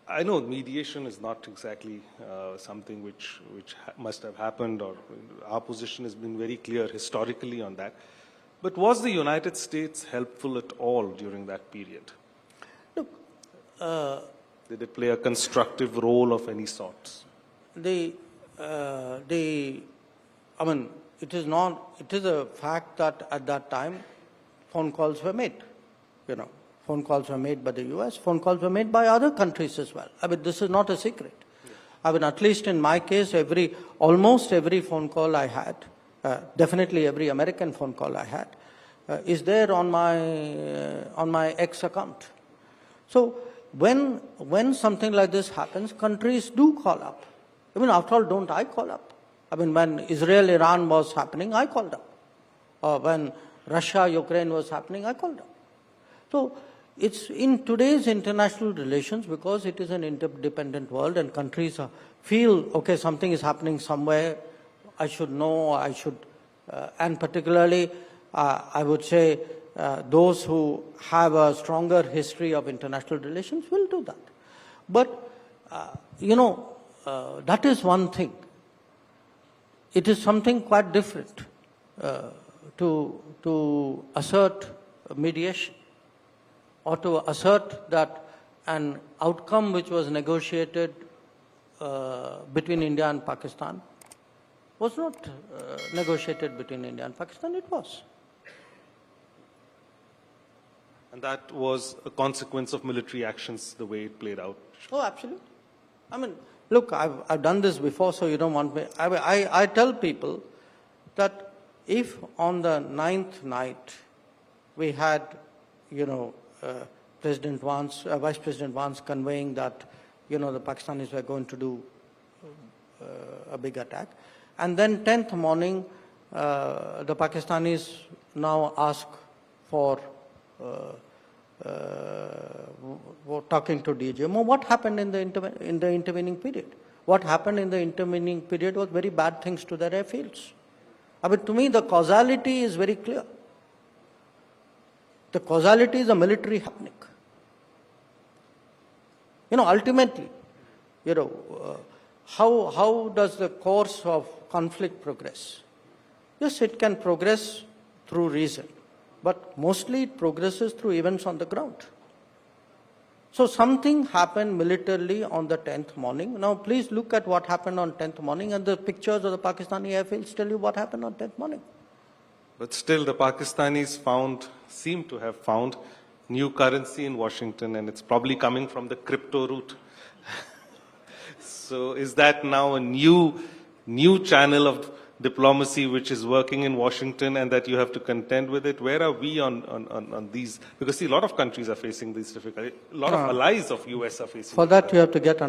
I know mediation is not exactly something which must have happened, or our position has been very clear historically on that. But was the United States helpful at all during that period? Look, did it play a constructive role of any sorts? I mean, it is a fact that at that time phone calls were made, Phone calls were made by the US, phone calls were made by other countries as well. I mean, this is not a secret. I mean, at least in my case, almost every phone call I had, definitely every American phone call I had, is there on my X account. So when something like this happens, countries do call up. I mean, after all, don't I call up? I mean, when Israel-Iran was happening, I called up. Or when Russia-Ukraine was happening, I called up. So it's in today's international relations, because it is an interdependent world and countries feel, okay, something is happening somewhere, I should know, and particularly, I would say, those who have a stronger history of international relations will do that. But, that is one thing. It is something quite different to assert mediation, or to assert that an outcome which was negotiated between India and Pakistan was not negotiated between India and Pakistan, it was. And that was a consequence of military actions, the way it played out? Oh, absolutely. I mean, look, I've done this before, so you don't want me. I tell people that if on the 9th night we had, President Vance, Vice President Vance conveying that, the Pakistanis were going to do a big attack, and then 10th morning, the Pakistanis now ask for talking to DGMO. What happened in the intervening period? What happened in the intervening period was very bad things to their airfields. I mean, to me, the causality is very clear. The causality is a military happening. Ultimately, how does the course of conflict progress? Yes, it can progress through reason, but mostly it progresses through events on the ground. So something happened militarily on the 10th morning. Now please look at what happened on 10th morning, and the pictures of the Pakistani airfields tell you what happened on 10th morning. But still, the Pakistanis seem to have found new currency in Washington, and it's probably coming from the crypto route. So is that now a new channel of diplomacy which is working in Washington, and that you have to contend with it? Where are we on these? Because see, a lot of countries are facing these difficulties. A lot of allies of US are facing. For that, you have to get